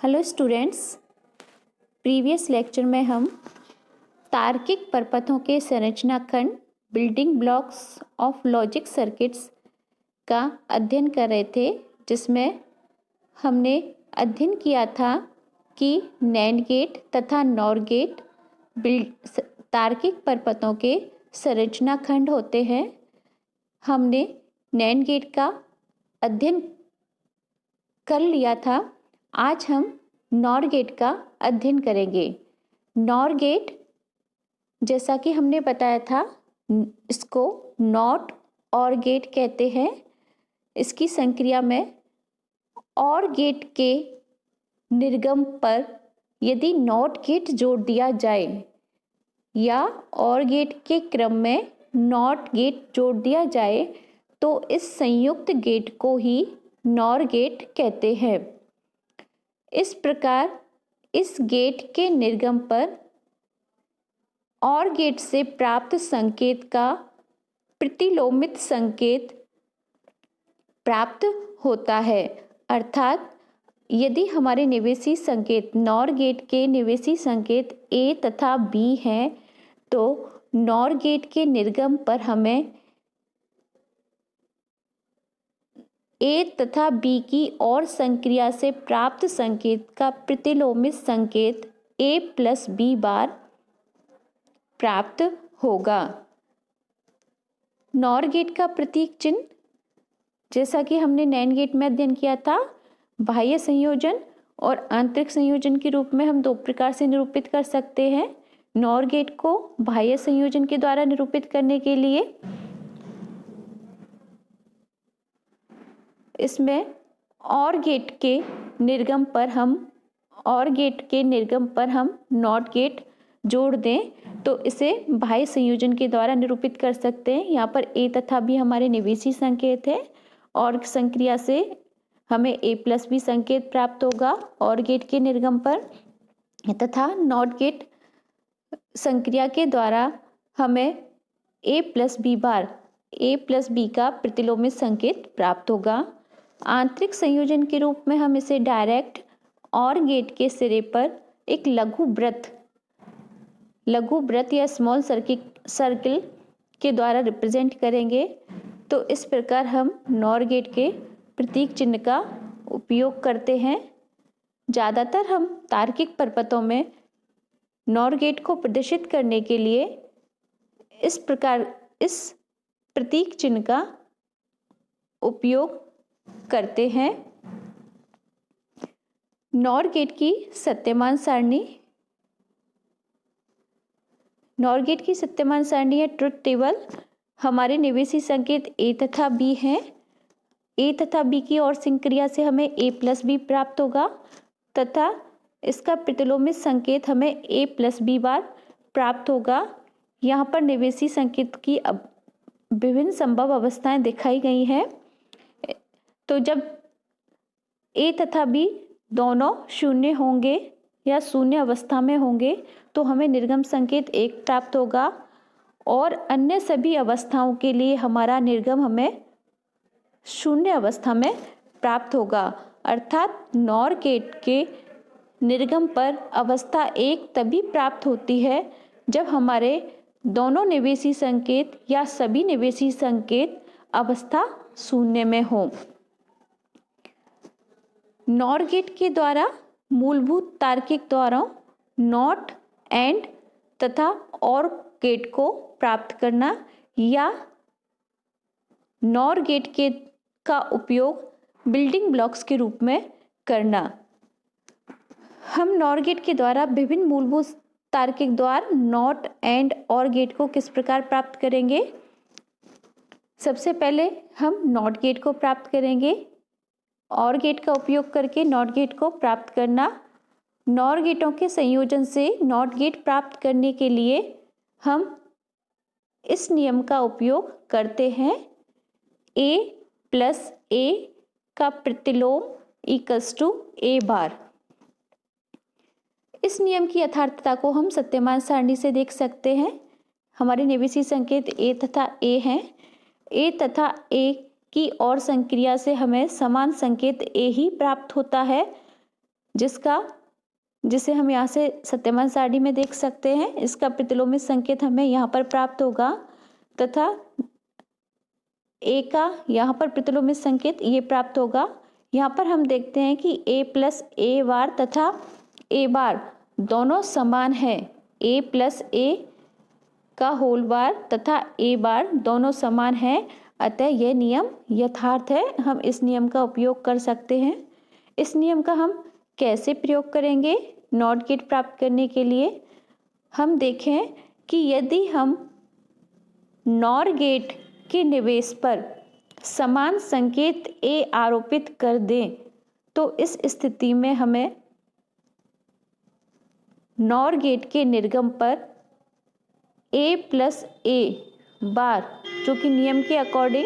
Hello students, previous lecture में हम तार्किक परपथों के संरचना खंड building blocks of logic circuits का अध्ययन कर रहे थे, जिसमें हमने अध्ययन किया था कि नैंड गेट तथा नॉर गेट तार्किक परपथों के संरचना खंड होते हैं। हमने नैंड गेट का अध्ययन कर लिया था। आज हम नॉर गेट का अध्ययन करेंगे। नॉर गेट, जैसा कि हमने बताया था, इसको नॉट और गेट कहते हैं। इसकी संक्रिया में और गेट के निर्गम पर यदि नॉट गेट जोड़ दिया जाए या और गेट के क्रम में नॉट गेट जोड़ दिया जाए तो इस संयुक्त गेट को ही नॉर गेट कहते हैं। इस प्रकार इस गेट के निर्गम पर और गेट से प्राप्त संकेत का प्रतिलोमित संकेत प्राप्त होता है। अर्थात यदि हमारे निवेशी संकेत नॉर गेट के निवेशी संकेत A तथा B हैं, तो नॉर गेट के निर्गम पर हमें A तथा B की और संक्रिया से प्राप्त संकेत का प्रतिलोमित संकेत A प्लस B बार प्राप्त होगा। नॉर गेट का प्रतीक चिन्ह, जैसा कि हमने नैंड गेट में अध्ययन किया था, बाह्य संयोजन और आंतरिक संयोजन के रूप में हम दो प्रकार से निरूपित कर सकते हैं। नॉर गेट को बाह्य संयोजन के द्वारा निरूपित करने के लिए इसमें और गेट के निर्गम पर हम नॉट गेट जोड़ दें तो इसे बाह्य संयोजन के द्वारा निरूपित कर सकते हैं। यहाँ पर A तथा B हमारे निवेशी संकेत है और संक्रिया से हमें A प्लस B संकेत प्राप्त होगा और गेट के निर्गम पर, तथा नॉट गेट संक्रिया के द्वारा हमें A प्लस B का प्रतिलोमित संकेत प्राप्त होगा। आंतरिक संयोजन के रूप में हम इसे डायरेक्ट और गेट के सिरे पर एक लघु वृत्त या स्मॉल सर्किल के द्वारा रिप्रेजेंट करेंगे। तो इस प्रकार हम नॉर गेट के प्रतीक चिन्ह का उपयोग करते हैं। ज़्यादातर हम तार्किक परपथों में नॉर गेट को प्रदर्शित करने के लिए इस प्रतीक चिन्ह का उपयोग करते हैं। नॉर गेट की सत्यमान सारणी या ट्रुथ टेबल, हमारे निवेशी संकेत A तथा B हैं। A तथा B की और संक्रिया से हमें A प्लस B प्राप्त होगा तथा इसका प्रतिलोमित संकेत हमें A प्लस B बार प्राप्त होगा। यहाँ पर निवेशी संकेत की विभिन्न संभव अवस्थाएं दिखाई गई हैं। तो जब A तथा B दोनों शून्य होंगे या शून्य अवस्था में होंगे तो हमें निर्गम संकेत 1 प्राप्त होगा और अन्य सभी अवस्थाओं के लिए हमारा निर्गम हमें शून्य अवस्था में प्राप्त होगा। अर्थात नॉर गेट के निर्गम पर अवस्था 1 तभी प्राप्त होती है जब हमारे दोनों निवेशी संकेत या सभी निवेशी संकेत अवस्था शून्य में हो। नॉर गेट के द्वारा मूलभूत तार्किक द्वारों नॉट, एंड तथा और गेट को प्राप्त करना या नॉर गेट का उपयोग बिल्डिंग ब्लॉक्स के रूप में करना। हम नॉर गेट के द्वारा विभिन्न मूलभूत तार्किक द्वार नॉट, एंड और गेट को किस प्रकार प्राप्त करेंगे। सबसे पहले हम नॉट गेट को प्राप्त करेंगे। और गेट का उपयोग करके नॉट गेट को प्राप्त करना। नॉर गेटों के संयोजन से नॉट गेट प्राप्त करने के लिए हम इस नियम का उपयोग करते हैं, A प्लस A का प्रतिलोम इक्वल्स टू A बार। इस नियम की यथार्थता को हम सत्यमान सारणी से देख सकते हैं। हमारे निवेशी संकेत A तथा A हैं। A तथा A की और संक्रिया से हमें समान संकेत A ही प्राप्त होता है। जिसे हम यहाँ से सत्यमान सारणी में देख सकते हैं। इसका प्रतिलोमित संकेत हमें यहाँ पर प्राप्त होगा तथा ए का यहाँ पर प्रतिलोमित संकेत ये प्राप्त होगा। यहाँ पर हम देखते हैं कि a प्लस ए बार तथा a बार दोनों समान है। a प्लस ए का होल बार तथा a बार दोनों समान है, अतः यह नियम यथार्थ है। हम इस नियम का उपयोग कर सकते हैं। इस नियम का हम कैसे प्रयोग करेंगे नॉट गेट प्राप्त करने के लिए? हम देखें कि यदि हम नॉर गेट के निवेश पर समान संकेत a आरोपित कर दें तो इस स्थिति में हमें नॉर गेट के निर्गम पर a प्लस ए बार, जो कि नियम के अकॉर्डिंग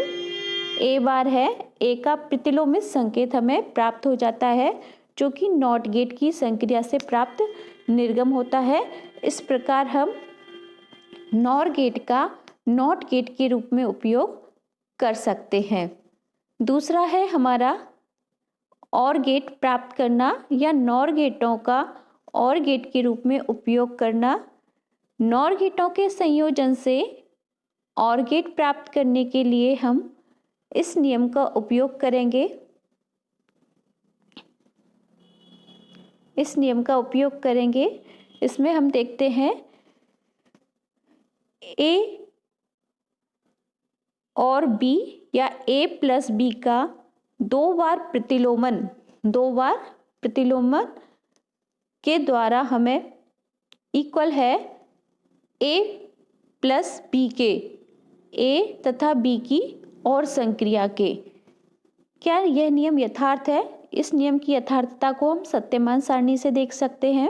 a बार है, a का प्रतिलोमित संकेत हमें प्राप्त हो जाता है, जो कि नॉट गेट की संक्रिया से प्राप्त निर्गम होता है। इस प्रकार हम नॉर गेट का नॉट गेट के रूप में उपयोग कर सकते हैं। दूसरा है हमारा और गेट प्राप्त करना या नॉर गेटों का और गेट के रूप में उपयोग करना। नॉर गेटों के संयोजन से और गेट प्राप्त करने के लिए हम इस नियम का उपयोग करेंगे। इसमें हम देखते हैं a और b या a प्लस b का दो बार प्रतिलोमन के द्वारा हमें इक्वल है a प्लस b के, a तथा b की और संक्रिया के। क्या यह नियम यथार्थ है? इस नियम की यथार्थता को हम सत्यमान सारणी से देख सकते हैं।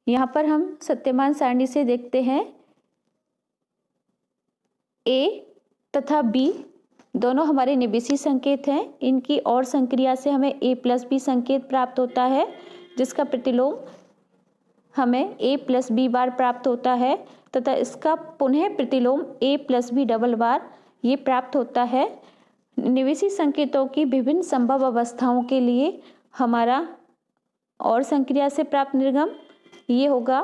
यहाँ पर हम सत्यमान सारणी से देखते हैं a तथा b दोनों हमारे निवेशी संकेत हैं। इनकी और संक्रिया से हमें a प्लस बी संकेत प्राप्त होता है, जिसका प्रतिलोम हमें a प्लस बी बार प्राप्त होता है तथा इसका पुनः प्रतिलोम a प्लस बी डबल बार ये प्राप्त होता है। निवेशी संकेतों की विभिन्न संभव अवस्थाओं के लिए हमारा और संक्रिया से प्राप्त निर्गम ये होगा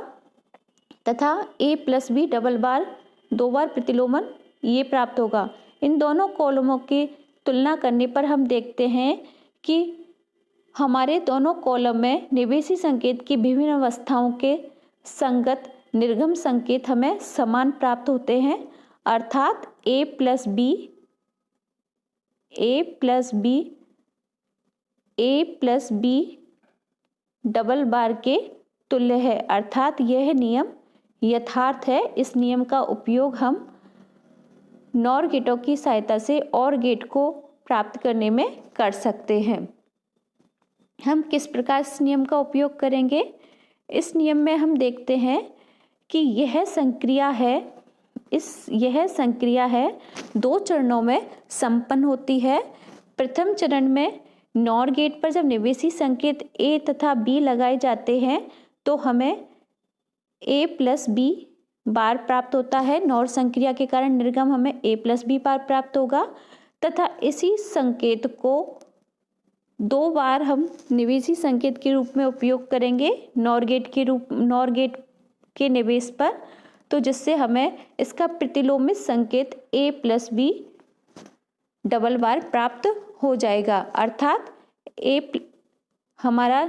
तथा a प्लस बी डबल बार दो बार प्रतिलोमन ये प्राप्त होगा। इन दोनों कॉलमों की तुलना करने पर हम देखते हैं कि हमारे दोनों कॉलम में निवेशी संकेत की विभिन्न अवस्थाओं के संगत निर्गम संकेत हमें समान प्राप्त होते हैं, अर्थात a प्लस बी डबल बार के तुल्य है, अर्थात यह नियम यथार्थ है। इस नियम का उपयोग हम नॉर गेटों की सहायता से और गेट को प्राप्त करने में कर सकते हैं। हम किस प्रकार इस नियम का उपयोग करेंगे? इस नियम में हम देखते हैं कि यह संक्रिया है दो चरणों में संपन्न होती है। प्रथम चरण में नॉर गेट पर जब निवेशी संकेत a तथा b लगाए जाते हैं तो हमें a प्लस बी बार प्राप्त होता है। नॉर संक्रिया के कारण निर्गम हमें a प्लस बी बार प्राप्त होगा तथा इसी संकेत को दो बार हम निवेशी संकेत के रूप में उपयोग करेंगे नॉर गेट के निवेश पर, तो जिससे हमें इसका प्रतिलोमित संकेत a प्लस बी डबल बार प्राप्त हो जाएगा, अर्थात हमारा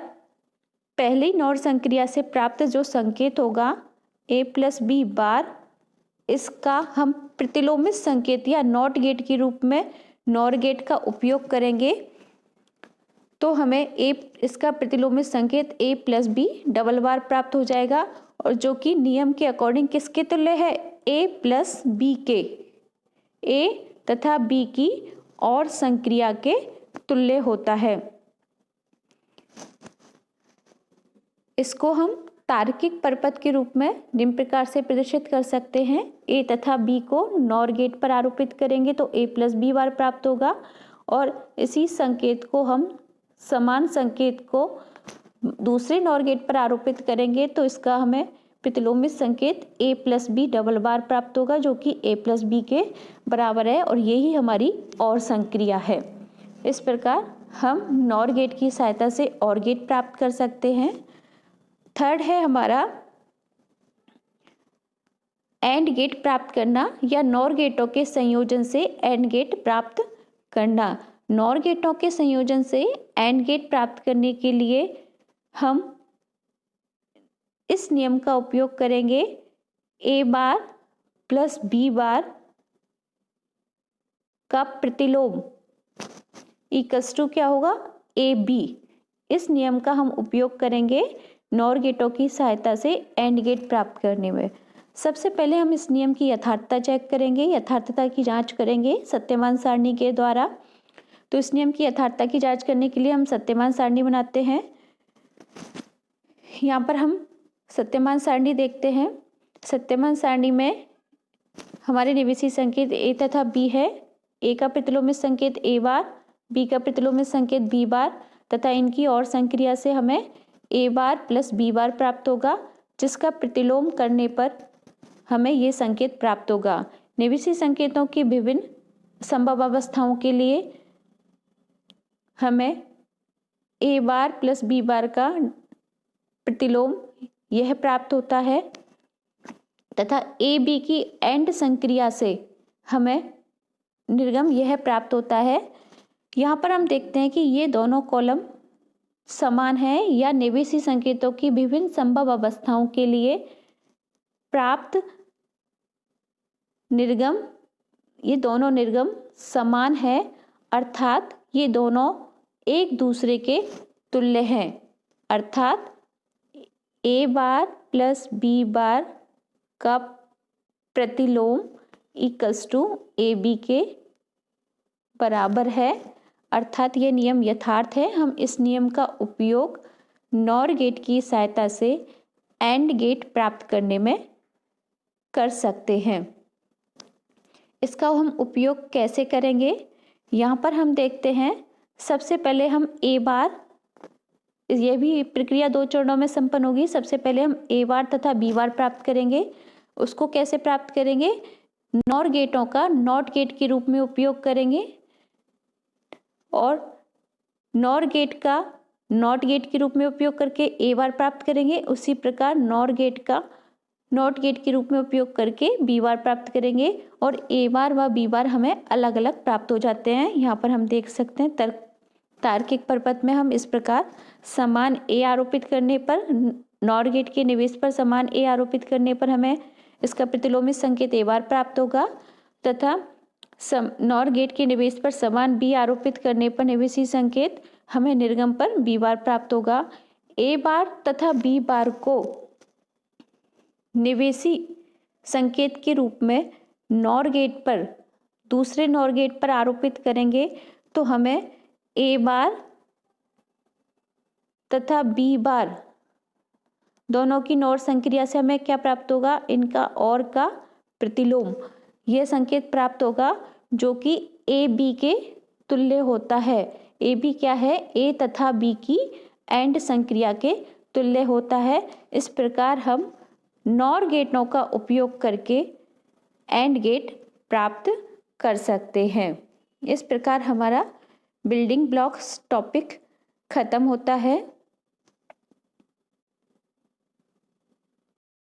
पहली नॉर संक्रिया से प्राप्त जो संकेत होगा a प्लस बी बार, इसका हम प्रतिलोमित संकेत या नॉट गेट के रूप में नॉर गेट का उपयोग करेंगे तो हमें इसका प्रतिलोमित संकेत a प्लस बी डबल बार प्राप्त हो जाएगा, और जो कि नियम के अकॉर्डिंग किसके तुल्य है? a प्लस बी के, a तथा b की और संक्रिया के तुल्य होता है। इसको हम तार्किक परपथ के रूप में निम्न प्रकार से प्रदर्शित कर सकते हैं। a तथा b को नॉर गेट पर आरोपित करेंगे तो a प्लस बी बार प्राप्त होगा, और इसी संकेत को हम समान संकेत को दूसरे नॉर गेट पर आरोपित करेंगे तो इसका हमें प्रतिलोमित संकेत a प्लस बी डबल बार प्राप्त होगा, जो कि a प्लस बी के बराबर है, और यही हमारी और संक्रिया है। इस प्रकार हम नॉर गेट की सहायता से और गेट प्राप्त कर सकते हैं। थर्ड है हमारा एंड गेट प्राप्त करना या नॉर गेटों के संयोजन से एंड गेट प्राप्त करना। नॉर गेटों के संयोजन से एंड गेट प्राप्त करने के लिए हम इस नियम का उपयोग करेंगे, ए बार प्लस बी बार का प्रतिलोम इक्वल्स टू क्या होगा, ए बी। इस नियम का हम उपयोग करेंगे नॉर गेटों की सहायता से एंड गेट प्राप्त करने में। सबसे पहले हम इस नियम की यथार्थता चेक करेंगे, यथार्थता की जांच करेंगे सत्यमान सारणी के द्वारा। तो इस नियम की यथार्थता की जांच करने के लिए हम सत्यमान सारणी बनाते हैं। यहाँ पर हम सत्यमान सारणी देखते हैं। सत्यमान सारणी में हमारे निवेशी संकेत ए तथा बी है। ए का प्रतिलोमी संकेत ए बार, बी का प्रतिलोमी संकेत बी बार तथा इनकी और संक्रिया से हमें ए बार प्लस बी बार प्राप्त होगा, जिसका प्रतिलोम करने पर हमें ये संकेत प्राप्त होगा। निवेशी संकेतों की विभिन्न संभव अवस्थाओं के लिए हमें ए बार प्लस बी बार का प्रतिलोम यह प्राप्त होता है तथा ए बी की एंड संक्रिया से हमें निर्गम यह प्राप्त होता है। यहाँ पर हम देखते हैं कि ये दोनों कॉलम समान है या निवेशी संकेतों की विभिन्न संभव अवस्थाओं के लिए प्राप्त निर्गम, ये दोनों निर्गम समान है, अर्थात ये दोनों एक दूसरे के तुल्य हैं। अर्थात ए बार प्लस बी बार का प्रतिलोम इक्वल्स टू ए बी के बराबर है। अर्थात ये नियम यथार्थ है। हम इस नियम का उपयोग नॉर गेट की सहायता से एंड गेट प्राप्त करने में कर सकते हैं। इसका हम उपयोग कैसे करेंगे, यहाँ पर हम देखते हैं। सबसे पहले हम ए बार, यह भी प्रक्रिया दो चरणों में संपन्न होगी। सबसे पहले हम ए बार तथा बी बार प्राप्त करेंगे। उसको कैसे प्राप्त करेंगे, नॉर गेटों का नॉट गेट के रूप में उपयोग करेंगे और नॉर गेट का नॉट गेट के रूप में उपयोग करके ए बार प्राप्त करेंगे। उसी प्रकार नॉर गेट का नॉट गेट के रूप में उपयोग करके बी बार प्राप्त करेंगे और ए बार व बी बार हमें अलग अलग प्राप्त हो जाते हैं। यहाँ पर हम देख सकते हैं तार्किक परपथ में हम इस प्रकार समान ए आरोपित करने पर, नॉर गेट के निवेश पर समान ए आरोपित करने पर हमें इसका प्रतिलोमी संकेत ए बार प्राप्त होगा तथा नॉर गेट के निवेश पर समान बी आरोपित करने पर निवेशी संकेत हमें निर्गम पर बी बार प्राप्त होगा। ए बार तथा बी बार को निवेशी संकेत के रूप में नॉर गेट पर, दूसरे नॉर गेट पर आरोपित करेंगे तो हमें ए बार तथा बी बार दोनों की नॉर संक्रिया से हमें क्या प्राप्त होगा, इनका और का प्रतिलोम यह संकेत प्राप्त होगा जो कि ए बी के तुल्य होता है। ए बी क्या है, ए तथा बी की एंड संक्रिया के तुल्य होता है। इस प्रकार हम नॉर गेटों का उपयोग करके एंड गेट प्राप्त कर सकते हैं। इस प्रकार हमारा बिल्डिंग ब्लॉक्स टॉपिक खत्म होता है।